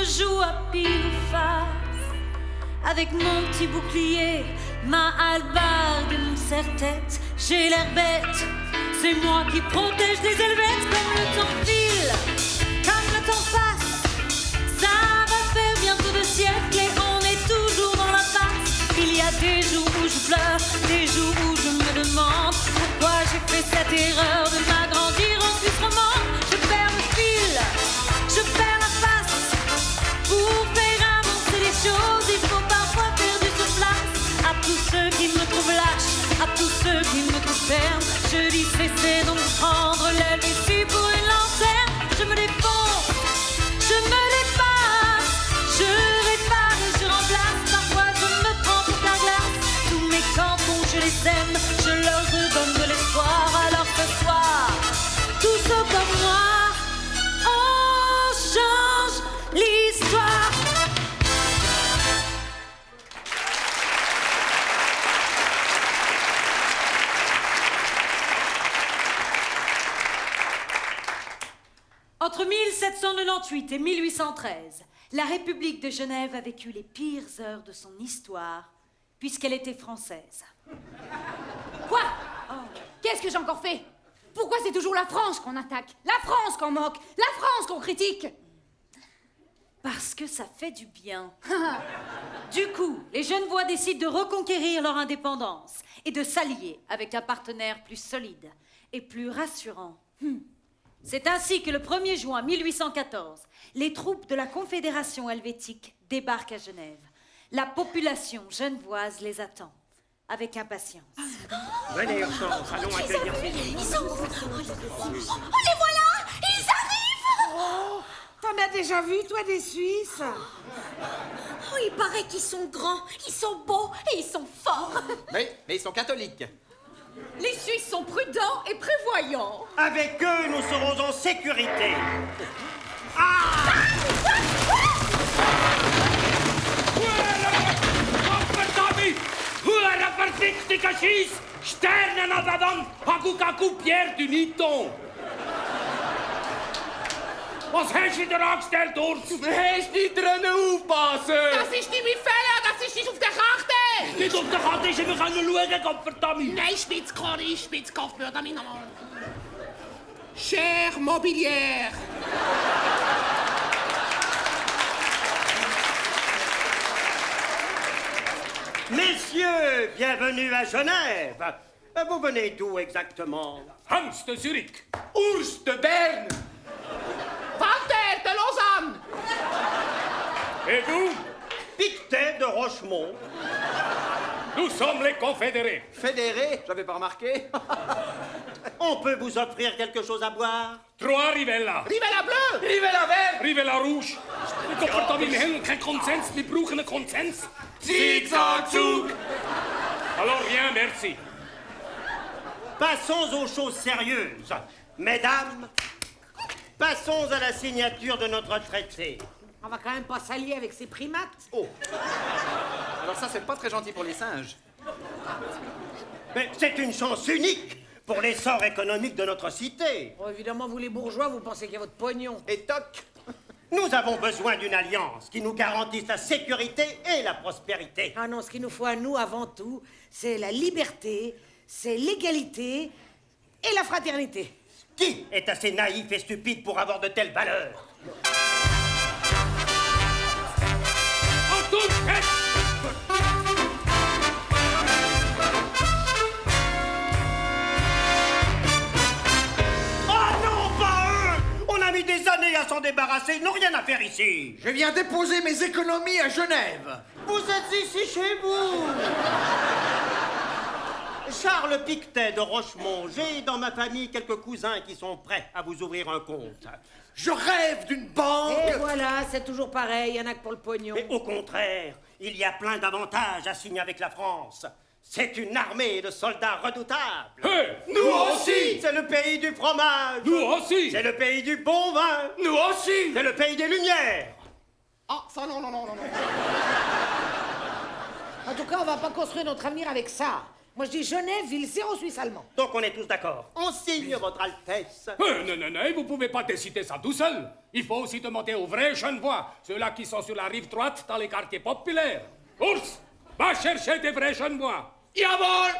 joue à pile ou face. Avec mon petit bouclier, ma hallebarde et mon serre-tête, j'ai l'air bête. C'est moi qui protège les helvètes. Comme le temps file, comme le temps passe, ça va faire bientôt 2 siècles et on est toujours dans la passe. Il y a des jours où je pleure, des jours où je me demande pourquoi j'ai fait cette erreur de m'agrandir en Suisse romande. Je perds le fil, je perds la face. Pour faire avancer les choses, il faut parfois faire du surplace. À tous ceux qui me trouvent lâche, à tous ceux qui me trouvent ferme, je dis cessez donc de prendre l'aile ici pour une lanterne. Je me défonce, je me dépasse, je répare et je remplace. Parfois je me prends pour la glace. Tous mes cantons je les aime, je leur redonne de l'espoir. Alors ce soir, tous sauf comme moi, on change l'histoire. Entre 1798 et 1813, la République de Genève a vécu les pires heures de son histoire, puisqu'elle était française. Quoi? Qu'est-ce que j'ai encore fait? Pourquoi c'est toujours la France qu'on attaque? La France qu'on moque? La France qu'on critique? Parce que ça fait du bien. Du coup, les Genevois décident de reconquérir leur indépendance et de s'allier avec un partenaire plus solide et plus rassurant. C'est ainsi que le 1er juin 1814, les troupes de la Confédération helvétique débarquent à Genève. La population genevoise les attend avec impatience. Venez, Hortense, allons accueillir ces Ils sont où? Oh, les voilà! Ils arrivent! Oh, t'en as déjà vu, toi, des Suisses? Oh, il paraît qu'ils sont grands, ils sont beaux et ils sont forts. Mais ils sont catholiques. Les Suisses sont prudents et prévoyants. Avec eux, nous serons en sécurité. Hurra försiktiga kis! Stjärnorna dadan! Hakukaku Pierre du Niton! Was hast du dir angestellt, Urs? Du hast nicht dran aufpassen! Das ist nicht mein Fehler, das ist nicht auf der Karte! Nicht auf der Karte, ist wir können schauen, Gottverdammt! Nein, Spitzkopf, hör damit nochmal. Cher Mobilière! Messieurs, bienvenue à Genève. Vous venez d'où exactement? Hans de Zurich! Urs de Berne! Walter de Lausanne! Et vous? Pictet de Rochemont. Nous sommes les confédérés. Fédéré? J'avais pas remarqué. On peut vous offrir quelque chose à boire? 3 Rivella. Rivella bleu! Rivella vert! Rivella rouge. Gottverdammt, wir haben keinen Konsens, wir brauchen einen Konsens. Zigzag-Zug! Alors rien, merci. Passons aux choses sérieuses. Mesdames, passons à la signature de notre traité. On va quand même pas s'allier avec ces primates. Oh! Alors ça, c'est pas très gentil pour les singes. Mais c'est une chance unique pour l'essor économique de notre cité. Oh, évidemment, vous les bourgeois, vous pensez qu'il y a votre pognon. Et toc! Nous avons besoin d'une alliance qui nous garantisse la sécurité et la prospérité. Ah non, ce qu'il nous faut à nous, avant tout, c'est la liberté, c'est l'égalité et la fraternité. Qui est assez naïf et stupide pour avoir de telles valeurs? Des années à s'en débarrasser, ils n'ont rien à faire ici. Je viens déposer mes économies à Genève. Vous êtes ici chez vous. Charles Pictet de Rochemont, j'ai dans ma famille quelques cousins qui sont prêts à vous ouvrir un compte. Je rêve d'une banque. Et voilà, c'est toujours pareil, il y en a que pour le pognon. Mais au contraire, il y a plein d'avantages à signer avec la France. C'est une armée de soldats redoutables. Hey, nous aussi. C'est le pays du fromage. Nous aussi. C'est le pays du bon vin. Nous aussi. C'est le pays des lumières. Ah, ça non. En tout cas, on va pas construire notre avenir avec ça. Moi, je dis Genève, ville zéro Suisse allemand. Donc on est tous d'accord. On signe, Votre Altesse. Non, vous pouvez pas décider ça tout seul. Il faut aussi demander aux vrais Genevois, ceux-là qui sont sur la rive droite dans les quartiers populaires. Ours, va chercher des vrais Genevois. Jawohl!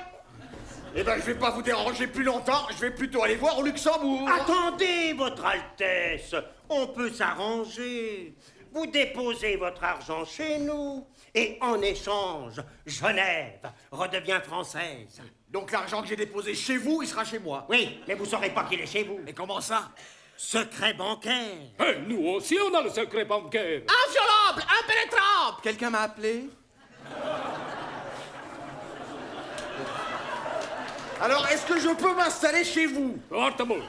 Eh ben, je vais pas vous déranger plus longtemps, je vais plutôt aller voir au Luxembourg. Attendez, votre Altesse, on peut s'arranger. Vous déposez votre argent chez nous et en échange, Genève redevient française. Donc l'argent que j'ai déposé chez vous, il sera chez moi. Oui, mais vous saurez pas qu'il est chez vous. Mais comment ça? Secret bancaire. Et nous aussi, on a le secret bancaire. Inviolable, impénétrable. Quelqu'un m'a appelé? Alors, est-ce que je peux m'installer chez vous? Hortemouche.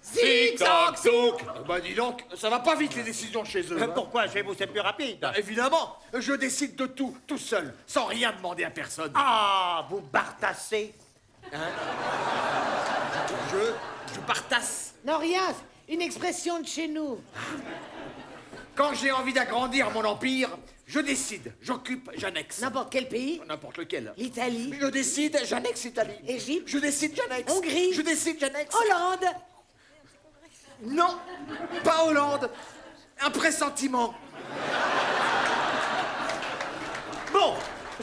Zig-zag, zouk. Bah dis donc, ça va pas vite les décisions chez eux. hein. Pourquoi chez vous c'est plus rapide? Bah, évidemment, je décide de tout seul, sans rien demander à personne. Ah, vous bartassez. Je partasse. Non, rien, une expression de chez nous. Quand j'ai envie d'agrandir mon empire, je décide, j'occupe, j'annexe. N'importe quel pays. N'importe lequel. L'Italie. Je décide, j'annexe Italie. Égypte. Je décide, j'annexe. Hongrie. Je décide, j'annexe. Hollande. Non, pas Hollande. Un pressentiment. Bon,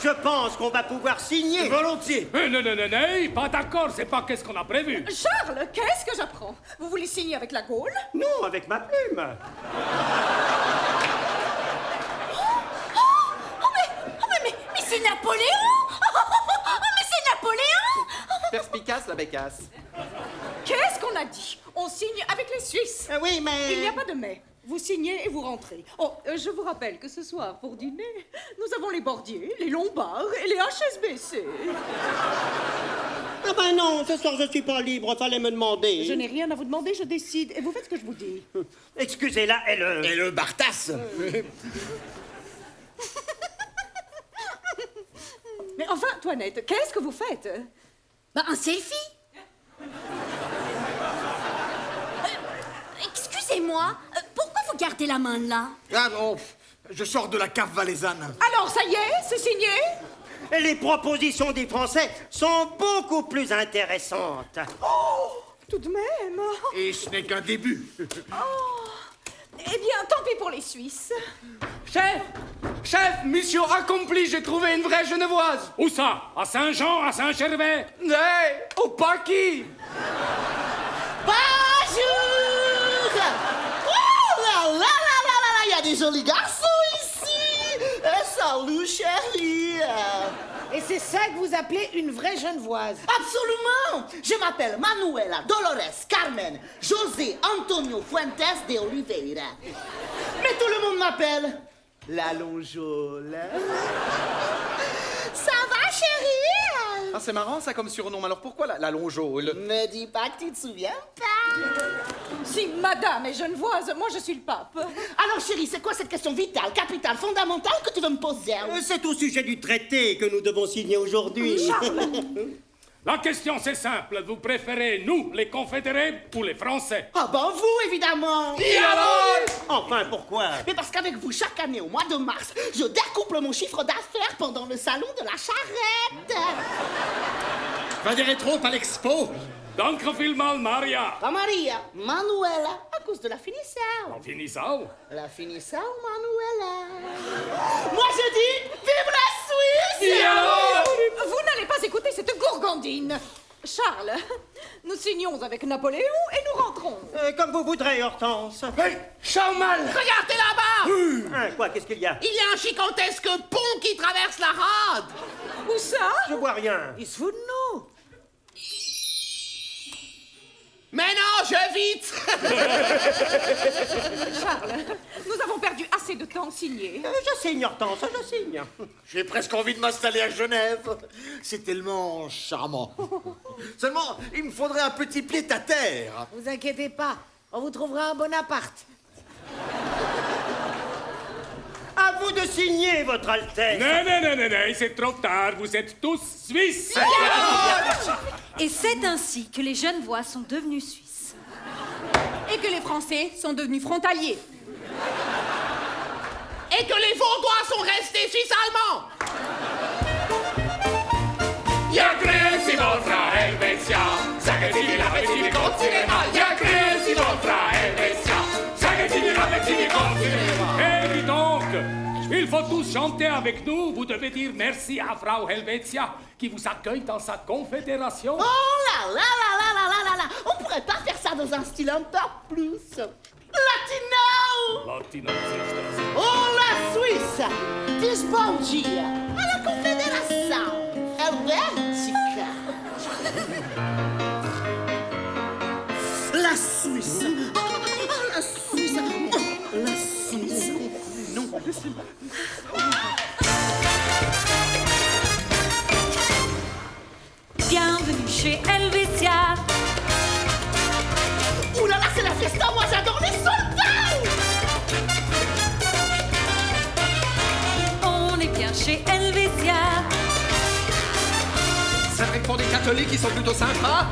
je pense qu'on va pouvoir signer. Volontiers. Non, pas d'accord, c'est pas qu'est-ce qu'on a prévu. Charles, qu'est-ce que j'apprends? Vous voulez signer avec la Gaule? Non, avec ma plume. Mais c'est Napoléon! Mais c'est Napoléon! Perspicace, la bécasse. Qu'est-ce qu'on a dit? On signe avec les Suisses. Oui, mais... Il n'y a pas de mais. Vous signez et vous rentrez. Oh, je vous rappelle que ce soir, pour dîner, nous avons les Bordier, les Lombards et les HSBC. Ah ben non, ce soir je suis pas libre, fallait me demander. Je n'ai rien à vous demander, je décide. Et vous faites ce que je vous dis. Excusez-la, elle... Et le Bartasse. Mais enfin, Toinette, qu'est-ce que vous faites? Bah, un selfie. Excusez-moi, pourquoi vous gardez la main là? Ah non, je sors de la cave valaisanne. Alors, ça y est, c'est signé? Les propositions des Français sont beaucoup plus intéressantes. Tout de même. Et ce n'est qu'un début. Eh bien, tant pis pour les Suisses. Chef, mission accomplie, j'ai trouvé une vraie Genevoise. Où ça? À Saint-Jean, à Saint-Gervais? Hey, au Paquis. Bonjour! Oh là là là là là, il y a des jolis garçons ici! Salut chérie! Et c'est ça que vous appelez une vraie Genevoise. Absolument! Je m'appelle Manuela Dolores Carmen José Antonio Fuentes de Oliveira. Mais tout le monde m'appelle la Longeole. Ça va chérie? Ah, c'est marrant ça comme surnom. Alors pourquoi la longeole? Me dis pas que tu te souviens pas. Si madame est genevoise, moi je suis le pape. Alors chérie, c'est quoi cette question vitale, capitale, fondamentale que tu veux me poser? C'est au sujet du traité que nous devons signer aujourd'hui. La question c'est simple, vous préférez nous, les confédérés, ou les Français? Ah ben vous, évidemment! Enfin, pourquoi? Mais parce qu'avec vous, chaque année, au mois de mars, je découple mon chiffre d'affaires pendant le salon de la charrette. Va des rétros à l'expo. Danke vielmals, Maria. Pas Maria, Manuela, à cause de la finisseur. En finissant. La finisseur, Manuela. Moi je dis, vive la Suisse! Vous n'allez pas écouter cette gourgandine. Charles, nous signons avec Napoléon et nous rentrons. Comme vous voudrez, Hortense. Hey, Charmal! Regardez là-bas. Quoi, qu'est-ce qu'il y a? Il y a un gigantesque pont qui traverse la rade. Où ça? Je vois rien. Ils se foutent de nous. Mais non, je vite. Charles, nous avons perdu assez de temps signé. Je signe, Hortense, je signe. J'ai presque envie de m'installer à Genève. C'est tellement charmant. Seulement, il me faudrait un petit pied-à-terre. Vous inquiétez pas, on vous trouvera un bon appart. À vous de signer, votre Altesse. Non, c'est trop tard, vous êtes tous Suisses. Et c'est ainsi que les Genevois sont devenus Suisses. Et que les Français sont devenus frontaliers. Et que les Vaudois sont restés suisses-allemands. Ja grüezi wohl, Frau Helvetia, sagen Sie mir, haben Sie die Gott, Sie den All. Ja grüezi wohl, Frau Helvetia, sagen Sie mir, chanter avec nous, vous devez dire merci à Frau Helvetia qui vous accueille dans sa confédération. Oh là là là là là là là là. On pourrait pas faire ça dans un style un peu plus latino. Latino, c'est Oh la Suisse. Dis bon dia à la confédération Helvetica. La Suisse. La Suisse. La Suisse. Non. Bienvenue chez Helvetia. Ouh là là, c'est la fiesta. Moi, j'adore les soldats. On est bien chez Helvetia. C'est vrai que pour des catholiques, ils sont plutôt sympas.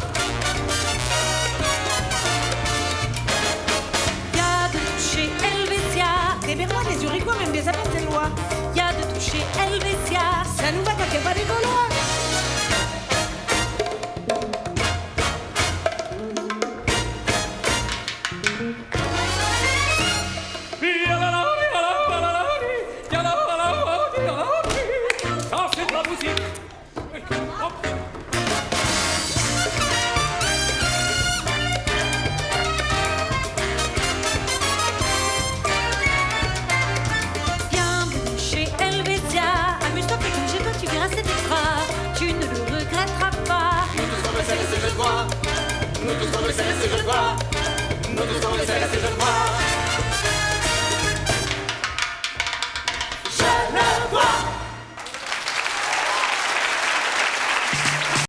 Y a de tout chez Helvetia. Des Bernois, des Uriquois, même des Appenzellois. Y a de tout chez Helvetia. Ça nous va qu'à pas des Gaulois. Ça, c'est de la musique. Hop. Bienvenue chez Helvetia. Amuse-toi, fais comme chez toi, tu verras, c'est extra. Tu ne le regretteras pas. Nous tous on veut cesse de joie. Nous tous on veut cesse de